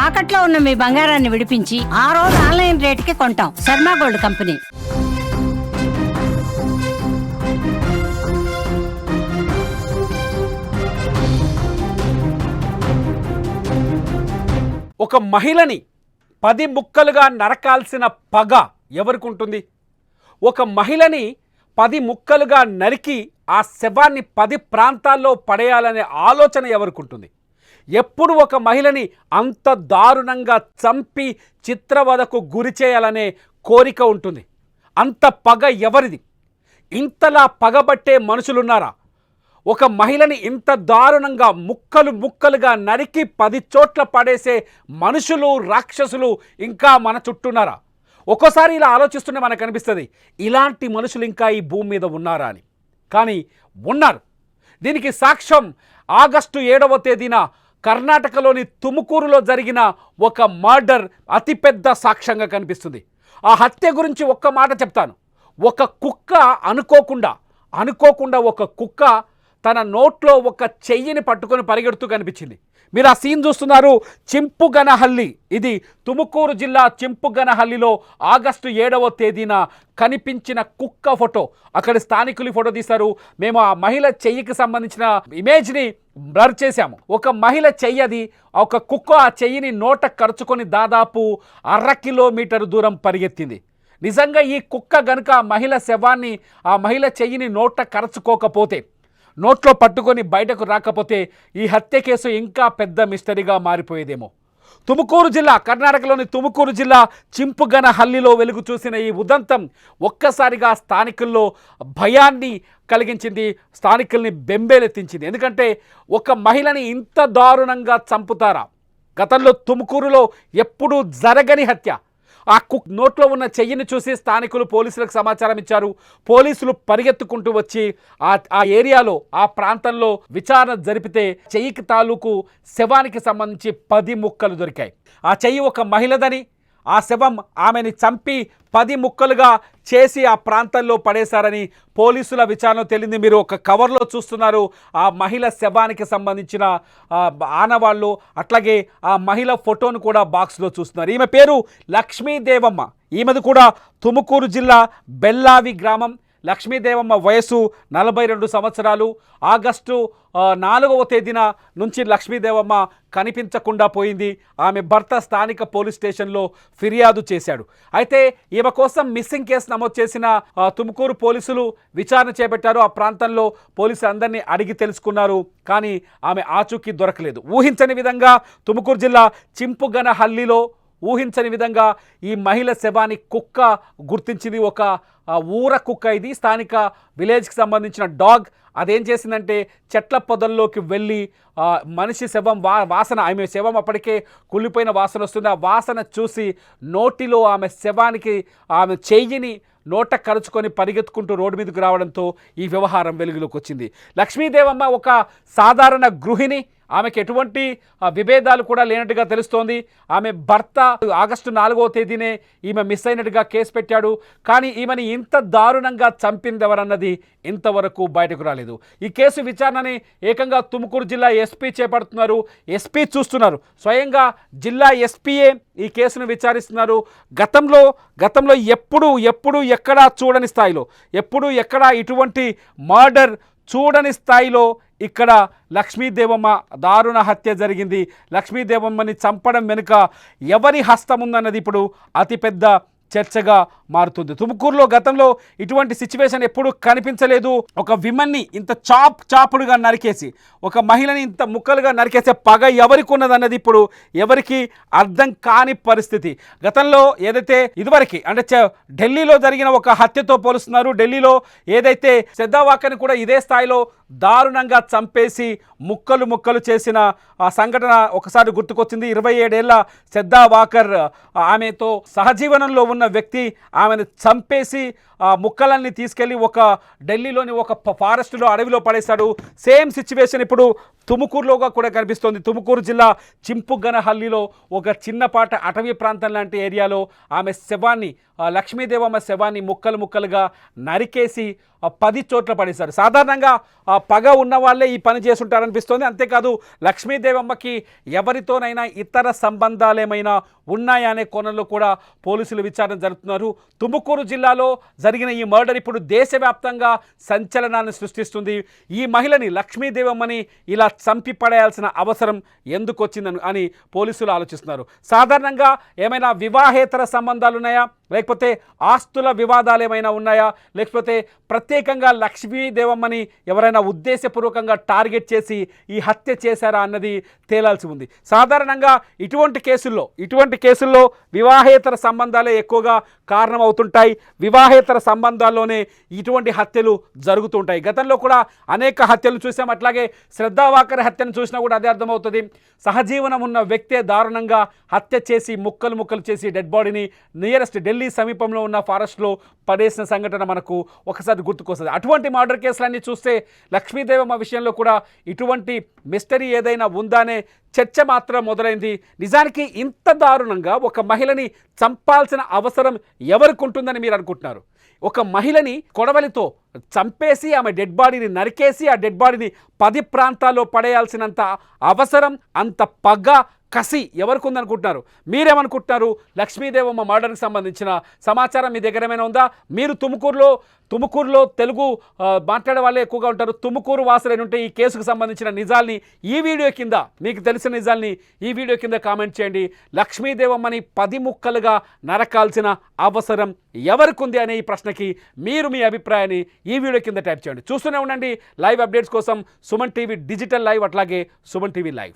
తాకట్లో ఉన్న మీ బంగారాన్ని విడిపించి ఆ రోజు ఆన్లైన్ రేటుకి కొంటాం. Sharma gold company. ఒక మహిళని 10 ముక్కలుగా నరకాల్సిన పగ ఎవరికి ఉంటుంది? ఒక మహిళని 10 ముక్కలుగా నరికి ఆ శవాన్ని 10 ప్రాంతాల్లో పడేయాలనే ఆలోచన ఎవరికి ఉంటుంది? ఎప్పుడు ఒక మహిళని అంత దారుణంగా చంపి చిత్రవధకు గురి చేయాలనే కోరిక ఉంటుంది? అంత పగ ఎవరిది? ఇంతలా పగబట్టే మనుషులున్నారా? ఒక మహిళని ఇంత దారుణంగా ముక్కలు ముక్కలుగా నరికి 10 చోట్ల పడేసే మనుషులు, రాక్షసులు ఇంకా మన చుట్టూన్నారా? ఒక్కోసారి ఇలా ఆలోచిస్తుంటే మనకు అనిపిస్తుంది, ఇలాంటి మనుషులు ఇంకా ఈ భూమి మీద ఉన్నారా అని. కానీ ఉన్నారు. దీనికి సాక్ష్యం ఆగస్టు 7వ తేదీన కర్ణాటకలోని తుముకూరులో జరిగిన ఒక మర్డర్ అతిపెద్ద సాక్ష్యంగా కనిపిస్తుంది. ఆ హత్య గురించి ఒక్క మాట చెప్తాను. ఒక కుక్క అనుకోకుండా ఒక కుక్క తన నోట్లో ఒక చెయ్యిని పట్టుకొని పరిగెడుతూ కనిపించింది. మీరు ఆ సీన్ చూస్తున్నారు. చింపుగనహల్లి, ఇది తుముకూరు జిల్లా చింపుగనహల్లిలో ఆగస్టు 7వ తేదీన కనిపించిన కుక్క ఫోటో. అక్కడ స్థానికులు ఫోటో తీశారు. మేము ఆ మహిళ చెయ్యికి సంబంధించిన ఇమేజ్ని బ్లర్ చేశాము. ఒక మహిళ చెయ్యది, ఒక కుక్క ఆ చెయ్యిని నోట కరుచుకొని దాదాపు 1/2 కిలోమీటర్ దూరం పరిగెత్తింది. నిజంగా ఈ కుక్క గనుక ఆ మహిళ శవాన్ని, ఆ మహిళ చెయ్యిని నోట కరుచుకోకపోతే, నోట్లో పట్టుకొని బయటకు రాకపోతే ఈ హత్య కేసు ఇంకా పెద్ద మిస్టరీగా మారిపోయేదేమో. తుముకూరు జిల్లా, కర్ణాటకలోని తుముకూరు జిల్లా చింపుగనహల్లిలో వెలుగు చూసిన ఈ ఉదంతం ఒక్కసారిగా స్థానికుల్లో భయాన్ని కలిగించింది, స్థానికుల్ని బెంబేలెత్తించింది. ఎందుకంటే ఒక మహిళని ఇంత దారుణంగా చంపుతారా? గతంలో తుముకూరులో ఎప్పుడూ జరగని హత్య. ఆ నోట్లో ఉన్న చెయ్యిని చూసి స్థానికులు పోలీసులకు సమాచారం ఇచ్చారు. పోలీసులు పరిగెత్తుకుంటూ వచ్చి ఆ ఏరియాలో, ఆ ప్రాంతంలో విచారణ జరిపితే చెయ్యికి తాలూకు శవానికి సంబంధించి 10 ముక్కలు దొరికాయి. ఆ చెయ్యి ఒక మహిళదని, ఆ శవం ఆమెని చంపి 10 ముక్కలుగా చేసి ఆ ప్రాంతంలో పడేశారని పోలీసుల విచారణ తేలింది. మీరు ఒక కవర్లో చూస్తున్నారు ఆ మహిళ శవానికి సంబంధించిన ఆనవాళ్ళు, అట్లాగే ఆ మహిళ ఫోటోను కూడా బాక్స్లో చూస్తున్నారు. ఈమె పేరు లక్ష్మీదేవమ్మ. ఈమెది కూడా తుముకూరు జిల్లా బెల్లావి గ్రామం. లక్ష్మీదేవమ్మ వయసు 42 సంవత్సరాలు. ఆగస్టు 4వ తేదీన నుంచి లక్ష్మీదేవమ్మ కనిపించకుండా పోయింది. ఆమె భర్త స్థానిక పోలీస్ స్టేషన్లో ఫిర్యాదు చేశాడు. అయితే ఈమె కోసం మిస్సింగ్ కేసు నమోదు చేసిన తుముకూరు పోలీసులు విచారణ చేపట్టారు. ఆ ప్రాంతంలో పోలీసులు అందరినీ అడిగి తెలుసుకున్నారు. కానీ ఆమె ఆచూకీ దొరకలేదు. ఊహించని విధంగా తుముకూరు జిల్లా చింపుగనహల్లిలో ఊహించని విధంగా ఈ మహిళ శవాన్ని కుక్క గుర్తించింది. ఒక ఊర కుక్క ఇది, స్థానిక విలేజ్కి సంబంధించిన డాగ్. అదేం చేసిందంటే చెట్ల పొదల్లోకి వెళ్ళి మనిషి శవం వాసన, ఆమె శవం అప్పటికే కుళ్ళిపోయిన వాసన వస్తుంది. ఆ వాసన చూసి నోటిలో ఆమె శవానికి ఆమె చెయ్యిని నోట కరుచుకొని పరిగెత్తుకుంటూ రోడ్డు మీదకు రావడంతో ఈ వ్యవహారం వెలుగులోకి వచ్చింది. లక్ష్మీదేవమ్మ ఒక సాధారణ గృహిణి. ఆమెకు ఎటువంటి విభేదాలు కూడా లేనట్టుగా తెలుస్తోంది. ఆమె భర్త ఆగస్టు 4వ తేదీనే ఈమె మిస్ అయినట్టుగా కేసు పెట్టాడు. కానీ ఈమెని ఇంత దారుణంగా చంపింది ఎవరన్నది ఇంతవరకు బయటకు రాలేదు. ఈ కేసు విచారణని ఏకంగా తుముకూరు జిల్లా ఎస్పీ చేపడుతున్నారు. ఎస్పీ చూస్తున్నారు. స్వయంగా జిల్లా ఎస్పీయే ఈ కేసును విచారిస్తున్నారు. గతంలో ఎప్పుడు ఎక్కడా చూడని స్థాయిలో, ఎక్కడా ఇటువంటి మర్డర్ చూడని స్థాయిలో ఇక్కడ లక్ష్మీదేవమ్మ దారుణ హత్య జరిగింది. లక్ష్మీదేవమ్మని చంపడం వెనుక ఎవరి హస్తం ఉందన్నది ఇప్పుడు అతిపెద్ద చర్చగా మారుతుంది. తుముకూరులో గతంలో ఇటువంటి సిచ్యువేషన్ ఎప్పుడు కనిపించలేదు. ఒక విమన్ని ఇంత చాపుడుగా నరికేసి, ఒక మహిళని ఇంత ముక్కలుగా నరికేసే పగ ఎవరికి ఉన్నదన్నది ఇప్పుడు ఎవరికి అర్థం కాని పరిస్థితి. గతంలో ఏదైతే ఇదివరకు అంటే ఢిల్లీలో జరిగిన ఒక హత్యతో పోలుస్తున్నారు. ఢిల్లీలో ఏదైతే శ్రద్ధావాకర్ని కూడా ఇదే స్థాయిలో దారుణంగా చంపేసి ముక్కలు చేసిన ఆ సంఘటన ఒకసారి గుర్తుకొచ్చింది. 27 ఏళ్ల శ్రద్ధావాకర్, ఆమెతో సహజీవనంలో ఉన్న వ్యక్తి ఆమెను చంపేసి ముక్కలన్నీ తీసుకెళ్ళి ఒక ఢిల్లీలోని ఒక ఫారెస్ట్లో అడవిలో పడేశాడు. సేమ్ సిచ్యువేషన్ ఇప్పుడు తుముకూరులోగా కూడా కనిపిస్తోంది. తుముకూరు జిల్లా చింపుగనహల్లిలో ఒక చిన్నపాట అటవీ ప్రాంతం లాంటి ఏరియాలో ఆమె శవాన్ని, లక్ష్మీదేవమ్మ శవాన్ని ముక్కలు ముక్కలుగా నరికేసి 10 చోట్ల పడేశారు. సాధారణంగా పగ ఉన్న వాళ్ళే ఈ పని చేసుంటారనిపిస్తోంది. అంతేకాదు లక్ష్మీదేవమ్మకి ఎవరితోనైనా ఇతర సంబంధాలు ఏమైనా ఉన్నాయా అనే కోణంలో కూడా పోలీసులు విచారణ జరుపుతున్నారు. తుముకూరు జిల్లాలో జరిగిన ఈ మర్డర్ ఇప్పుడు దేశవ్యాప్తంగా సంచలనాన్ని సృష్టిస్తుంది. ఈ మహిళని లక్ష్మీదేవమ్మని ఇలా చంపి పడేయాల్సిన అవసరం ఎందుకు వచ్చిందని అని పోలీసులు ఆలోచిస్తున్నారు. సాధారణంగా ఏమైనా వివాహేతర సంబంధాలు ఉన్నాయా, లేకపోతే ఆస్తుల వివాదాలు ఏమైనా ఉన్నాయా, లేకపోతే ప్రత్యేకంగా లక్ష్మీదేవమ్మని ఎవరైనా ఉద్దేశపూర్వకంగా టార్గెట్ చేసి ఈ హత్య చేశారా అన్నది తేలాల్సి ఉంది. సాధారణంగా ఇటువంటి కేసుల్లో వివాహేతర సంబంధాలే ఎక్కువగా కారణం అవుతుంటాయి. వివాహేతర సంబంధాల్లోనే ఇటువంటి హత్యలు జరుగుతుంటాయి. గతంలో కూడా అనేక హత్యలు చూసాం. అట్లాగే శ్రద్ధావాకర్ హత్యను చూసినా కూడా అదే అర్థమవుతుంది. సహజీవనం ఉన్న వ్యక్తే దారుణంగా హత్య చేసి ముక్కలు చేసి డెడ్ బాడీని నియరెస్ట్ ఢిల్లీ సమీపంలో ఉన్న ఫారెస్ట్లో పడేసిన సంఘటన మనకు ఒకసారి గుర్తుకొస్తుంది. అటువంటి మర్డర్ కేసులన్నీ చూస్తే లక్ష్మీదేవమ్మ విషయంలో కూడా ఇటువంటి మిస్టరీ ఏదైనా ఉందా అనే చర్చ మాత్రం మొదలైంది. నిజానికి ఇంత దారుణంగా ఒక మహిళని చంపాల్సిన అవసరం ఎవరికి ఉంటుందని మీరు అనుకుంటున్నారు? ఒక మహిళని కొడవలితో చంపేసి ఆమె డెడ్ బాడీని నరికేసి ఆ డెడ్ బాడీని 10 ప్రాంతాల్లో పడేయాల్సినంత అవసరం, అంత పగ, కసి ఎవరికి ఉందనుకుంటున్నారు? మీరేమనుకుంటున్నారు? లక్ష్మీదేవమ్మ మర్డర్కి సంబంధించిన సమాచారం మీ దగ్గర ఏమైనా ఉందా? మీరు తుముకూరులో తెలుగు మాట్లాడే వాళ్ళే ఎక్కువగా ఉంటారు. తుముకూరు వాసులైన ఉంటే ఈ కేసుకు సంబంధించిన నిజాల్ని ఈ వీడియో కింద, మీకు తెలిసిన నిజాల్ని ఈ వీడియో కింద కామెంట్ చేయండి. లక్ష్మీదేవమ్మని 10 ముక్కలుగా నరకాల్సిన అవసరం ఎవరికి ఉంది అనే ఈ ప్రశ్నకి మీరు మీ అభిప్రాయాన్ని ఈ వీడియో కింద టైప్ చేయండి. చూస్తూనే ఉండండి లైవ్ అప్డేట్స్ కోసం సుమన్ టీవీ డిజిటల్ లైవ్, అట్లాగే సుమన్ టీవీ లైవ్.